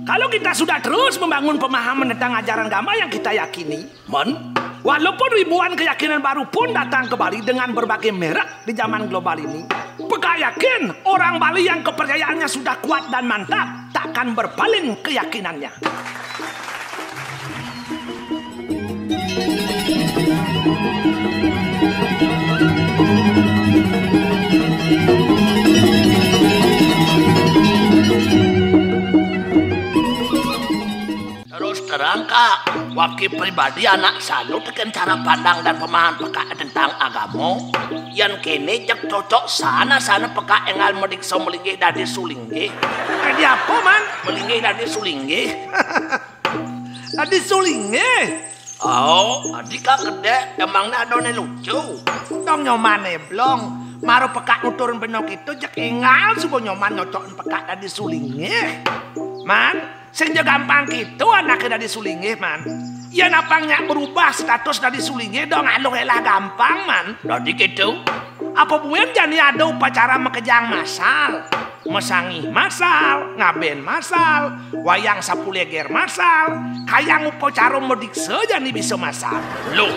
Kalau kita sudah terus membangun pemahaman tentang ajaran agama yang kita yakini, walaupun ribuan keyakinan baru pun datang ke Bali dengan berbagai merek di zaman global ini, Peka yakin orang Bali yang kepercayaannya sudah kuat dan mantap takkan berpaling keyakinannya. Terus terang Kak, wakil pribadi anak salut dengan cara pandang dan pemahaman Peka tentang agama yang kini jak cocok sana Peka engal medikso melinggih dari sulinggih. Jadi apa man? Melinggih dari sulinggih. Tadi sulinggih. Oh, adik Kak gede emangnya adone lucu. Dong nyoman blong. Maru Peka nuturun benok itu jak engal subuh nyoman nyocokin Peka tadi sulinggih. Man, senja gampang gitu anaknya dari sulinggih man. Ya napangnya berubah status dari sulinggih dong anu elah gampang man. Jadi gitu. Apa buen jani ada upacara mekejang masal, mesangih masal, ngaben masal, wayang sapuleger masal, kayang upacara medikse jani bisa masal. Loh,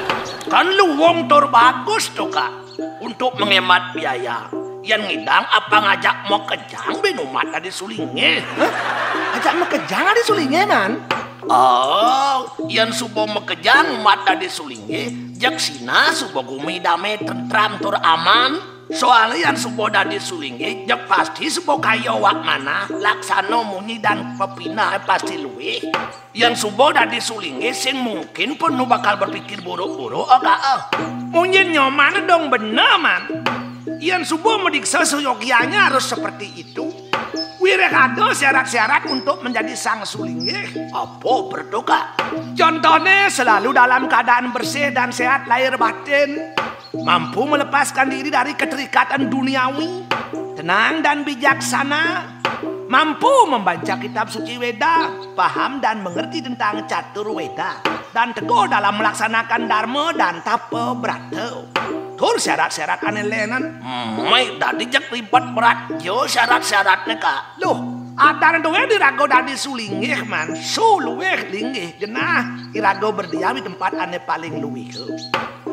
kan lu wong tur bagus tuh Kak. Untuk menghemat biaya. Yang ngidang apa ngajak mau kejang benumat tadi sulinggih. Ajak mekejang di sulinggih man. Oh, yang subuh mekejang umat tadi sulinggih, jak sina subuh gumi damai tentram tur aman. Soalnya yang subuh tadi sulinggih, jak pasti subuh kayo wak mana, laksano munyi dan pepina pasti luwih. Yang subuh tadi sulinggih, sing mungkin pun nu bakal berpikir buruk-buruk, Munyin nyoman dong bener man. Yang subuh mediksa seyogianya harus seperti itu. Wirek ada syarat-syarat untuk menjadi sang sulinggih. Apa berdoa? Contohnya selalu dalam keadaan bersih dan sehat lahir batin, mampu melepaskan diri dari keterikatan duniawi, tenang dan bijaksana, mampu membaca kitab suci Weda, paham dan mengerti tentang catur Weda, dan teguh dalam melaksanakan dharma dan tapa brata. Tur syarat-syarat aneh lenan. Mai tadi jak ribet berat yo syarat-syaratnya Kak. Loh, adaran doa dirago dari sulinggih man, suluweh linggih jenah irago berdiam di tempat aneh paling luwih.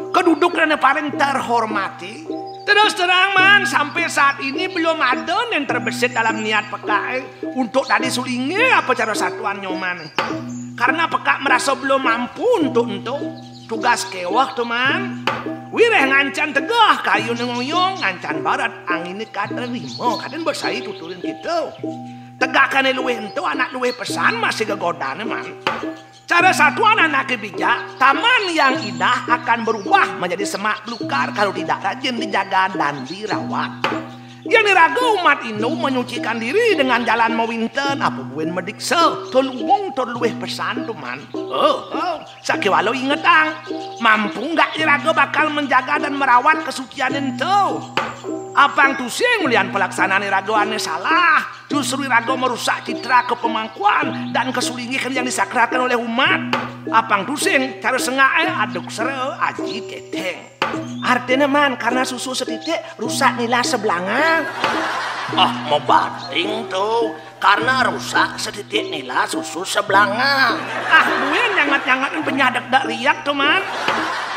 Kedudukan aneh paling terhormati. Terus terang man, sampai saat ini belum ada yang terbesit dalam niat Peka untuk tadi sulinggih apa cara satuan nyoman. Karena Peka merasa belum mampu untuk tugas kewah teman. Wireh ngancan tegah kayu nengoyong ngancan barat angin katerima kaden bersai tuturin gitu. Tegakkan luweh ento anak luweh pesan masih kegodaan man. Cara satuan anak bijak, taman yang indah akan berubah menjadi semak belukar kalau tidak rajin dijaga dan dirawat. Yang diragu umat Indo menyucikan diri dengan jalan mawinten apa buen medikse tolong luweh pesan tuh man. Sakiwalau ingetang mampu nggak diragu bakal menjaga dan merawat kesucian itu. Apang tusing melihat pelaksanaan iragoannya salah, justru irago merusak citra kepemangkuan dan kesulinggihan yang disakralkan oleh umat. Apang tusing cara sengaja aduk sere aji keteng. Artinya man, karena susu setitik rusak nila sebelanga. Mau banding tuh. Karena rusak setitik nila susu sebelanga. Buen nyangat-nyangat penyadak dak riak tuh man.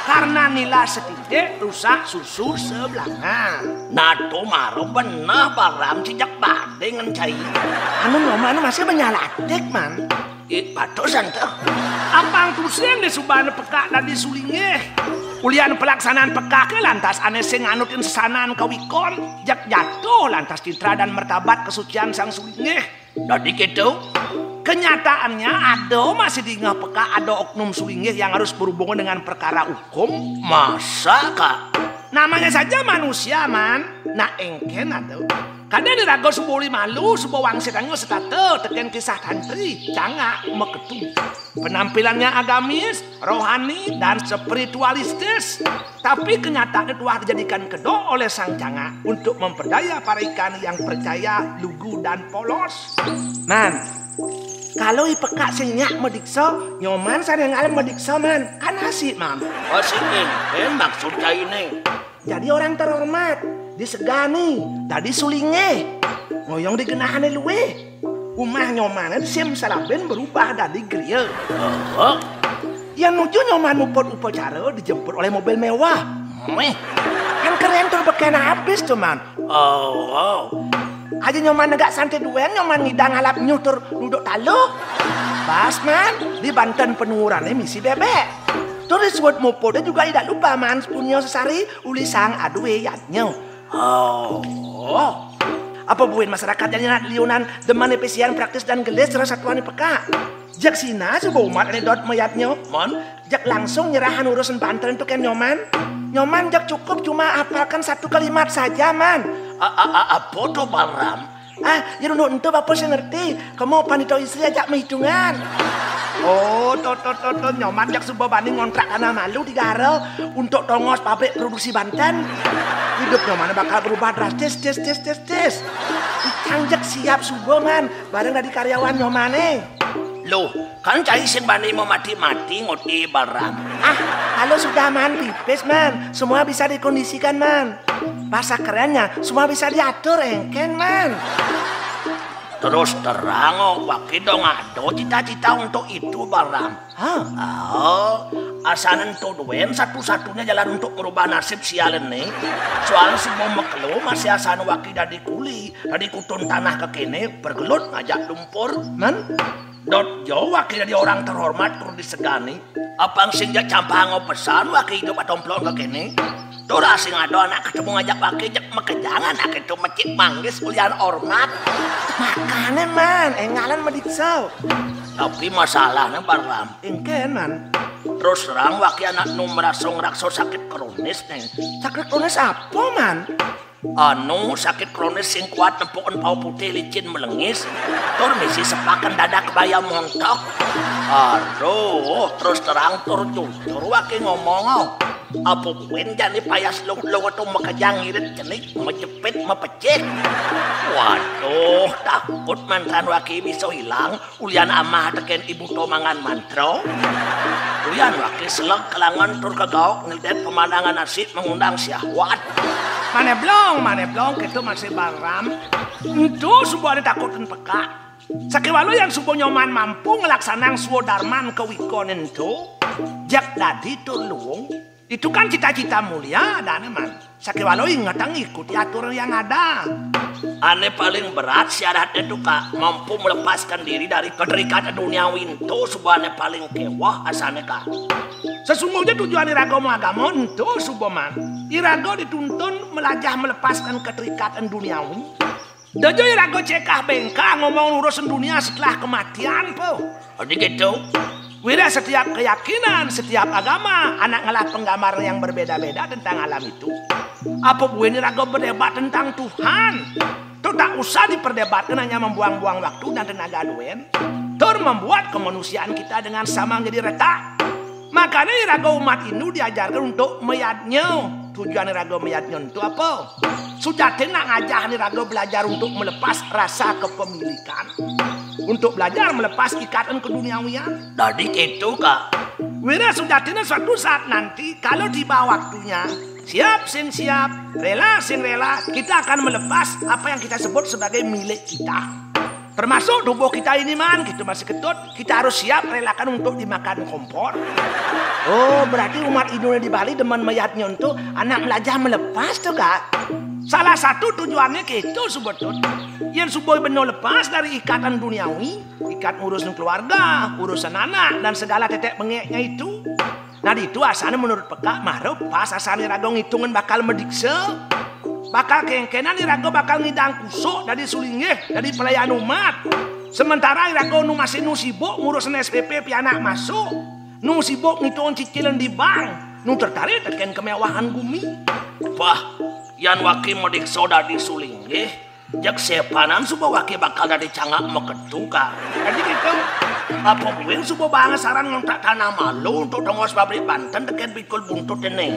Karena nila setitik rusak susu sebelanga. Nah tuh maru bener baram sejak banding encai. Anu ngoman masih menyalatek man. Patusan tuh. Apang tusing di subana Peka dan di sulinggih. Ulian pelaksanaan Peka ke lantas aneh sing anutin sesanan kawikon jak jatuh lantas citra dan martabat kesucian sang sulinggih. Jadi gitu. Kenyataannya ada masih diingat Peka ada oknum sulinggih yang harus berhubungan dengan perkara hukum. Masa Kak? Namanya saja manusia man. Nah engken ada. Kadang dirago sebuah malu, sebuah wangsitannya setate, teken kisah tantri, canga, meketu. Penampilannya agamis, rohani, dan spiritualistis. Tapi kenyataannya telah dijadikan kedok oleh sang canga untuk memperdaya para ikan yang percaya, lugu, dan polos. Man, kalau Peka sing nyak medikso, nyoman sareng alam medikso man, kan asik man. Asik maksudnya ini. Jadi orang terhormat. Disegani, tadi sulinge, ngoyong digenahane luwe. Umah nyoman sim salaben berubah dari griya. Oh, Yang nuju nyoman muput upacara dijemput oleh mobil mewah. Kan keren tuh beken habis tuh man. oh. Aja nyoman negak santai duen nyoman ngidang alap nyutur duduk taluh. Bas man di Banten penurunan misi bebek. Turis buat muputnya juga tidak lupa man punya sesari uli sang aduwe yatnya. Oh. Apa buin masyarakat yang nak liunan deman pesian praktis dan gelis terus satuan peka. Jak sina coba umat anedot mayatnya. Mon, Jak langsung nyerahan urusan Banten itu kan nyoman. Nyoman jak cukup cuma hafalkan satu kalimat saja man. apa tuh Baram? Jadi untuk apa sih ngerti? Kamu panito istri ajak menghitungan. Oh, nyoman jak sebuah banding ngontrak tanah malu di Garel untuk tongos pabrik produksi Banten. Hidup nyoman bakal berubah drastis, tes. Ikan jak siap subuh man, bareng dari karyawan nyomane. Loh, kan cai sing bani mau mati-mati ngoti Baram. Kalau sudah man, pipis man, semua bisa dikondisikan man. Bahasa kerennya, semua bisa diatur engken man. Terus terang waki dong ada cita-cita untuk itu Baram. Asanan tuduen satu-satunya jalan untuk merubah nasib sialen nih. Soal semua mekelo masih asan waki dari kuli, dari kutun tanah ke kene bergelut ngajak lumpur. Man, Dot jo waki dari orang terhormat turun disegani. Apang singgah campang pesan waki hidup atomplon ke kene. Dora sing ada anak ketemu ngajak waki jak mekejangan anak itu mecik manggis ulian hormat. makanya man, engalan mediksau. Tapi masalahnya Baram. Engken man. Terus terang waki anak nu merasa ngerakso sakit kronis nih. Sakit kronis apa man? Anu sakit kronis sing kuat nempukan pau putih licin melengis. Tur misi sepakan dada kebaya montok. Aduh, terus terang tur jujur waki ngomong. Apa buen jani payas lu tuh makajang irit jenik menjepit mepecik. Waduh, takut mantan waki bisa hilang. Ulian amah teken ibu to mangan mantro. Ulian waki selek kelangan tur kegauk ngeliat pemandangan nasib mengundang syahwat. Mane blong, itu masih Baram. Itu sebuah ditakutin peka. Sakiwalu yang subuh nyoman mampu ngelaksanang suwodarman ke wikonen itu. Jak dadi tulung. Itu kan cita-cita mulia dan man. Sakiwalu ingatang ikuti aturan yang ada. Ane paling berat syaratnya itu kak mampu melepaskan diri dari keterikatan duniawi itu sebuah ane paling kewah asane kak. Sesungguhnya tujuan Irago agama itu suboman. Irago dituntun melajah melepaskan keterikatan duniawi. Dojo Irago cekah bengkak ngomong urusan dunia setelah kematian po. Jadi gitu. Wira setiap keyakinan, setiap agama, anak ngalah penggambar yang berbeda-beda tentang alam itu. Apa bueni Irago berdebat tentang Tuhan? Itu tak usah diperdebatkan hanya membuang-buang waktu dan tenaga duen. Tur membuat kemanusiaan kita dengan sama menjadi retak. Makanya Irago umat Hindu diajarkan untuk meyadnya. Tujuan Irago meyadnya itu apa? Sujati nak ngajah Irago belajar untuk melepas rasa kepemilikan. Untuk belajar melepas ikatan keduniawian. Jadi gitu kak. Wira sujatina suatu saat nanti kalau tiba waktunya. Siap sing siap, rela sing rela. Kita akan melepas apa yang kita sebut sebagai milik kita. Termasuk tubuh kita ini man, gitu masih ketut. Kita harus siap relakan untuk dimakan kompor. Oh, berarti umat Indonesia di Bali demen mayatnya untuk anak belajar melepas tuh kak. Salah satu tujuannya gitu sebetulnya. Yang supaya benar lepas dari ikatan duniawi, ikat urusan keluarga, urusan anak dan segala tetek bengeknya itu. Nah itu asalnya menurut peka marah pas asalnya Irago ngitungan bakal medikse. Bakal kengkenan Irago bakal ngidang kusuk dari sulingnya, dari pelayan umat. Sementara Irago nu masih nu sibuk ngurusin SPP pianak masuk. Nu sibuk ngitung cicilan di bank. Nu tertarik teken kemewahan bumi. Wah, yan waki modik soda di sulingnya. Jak sepanan subuh waki bakal dari cangak meketuka. Jadi gitu. Apa buin subuh banget saran ngontrak tanah malu untuk dongos pabrik Banten teken pikul buntut ini.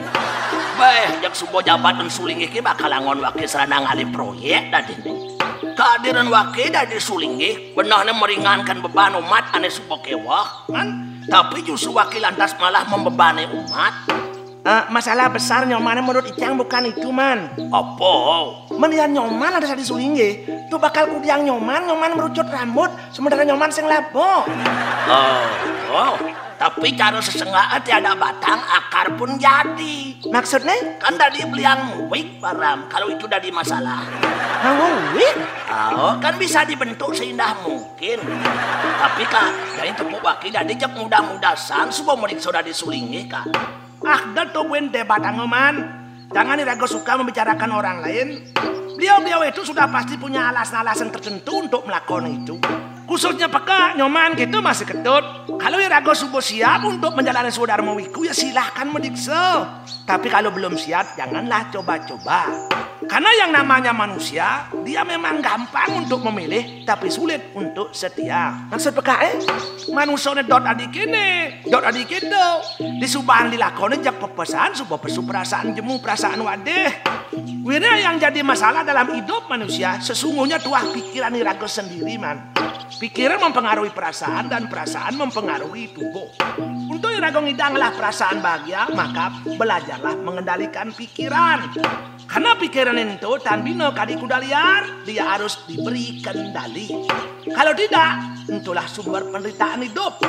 Baik, jak subuh jabatan sulingi ki bakal angon waki serana ngali proyek tadi ini. Kehadiran waki dari sulingi benarnya meringankan beban umat ane subuh kewah kan. Tapi justru waki lantas malah membebani umat. Masalah besar nyoman menurut Icang bukan itu, Man. Apa? Melihat nyoman ada di sulingnya, tuh bakal kudiang nyoman merucut rambut, sementara nyoman sing labo. Tapi cara sesengah tiada batang, akar pun jadi. Maksudnya? Kan tadi beliang wig param, kalau itu tadi masalah. Wig? Kan bisa dibentuk seindah mungkin. Tapi Kak, dari tepuk baki dari jep mudah-mudahan subuh murid sudah disulingi Kak. Dato buente batang nyoman. Jangan dirago suka membicarakan orang lain. Beliau itu sudah pasti punya alasan-alasan tertentu untuk melakukan itu. Khususnya peka nyoman gitu masih ketut. Kalau Irago subuh siap untuk menjalani saudara wiku ya silahkan mendikse. Tapi kalau belum siap janganlah coba-coba. Karena yang namanya manusia dia memang gampang untuk memilih tapi sulit untuk setia. Maksud peka manusia dot adik ini, dot adik itu. Disubahan dilakoni jak pepesan subuh pesu perasaan jemu perasaan wadeh. Wira yang jadi masalah dalam hidup manusia sesungguhnya tuah pikiran Irago sendiri, Man. Pikiran mempengaruhi perasaan dan perasaan mempengaruhi tubuh. Untuk Irago ngidanglah perasaan bahagia, maka belajarlah mengendalikan pikiran. Karena pikiran itu tanbino kadi kuda liar, dia harus diberi kendali. Kalau tidak, itulah sumber penderitaan hidup.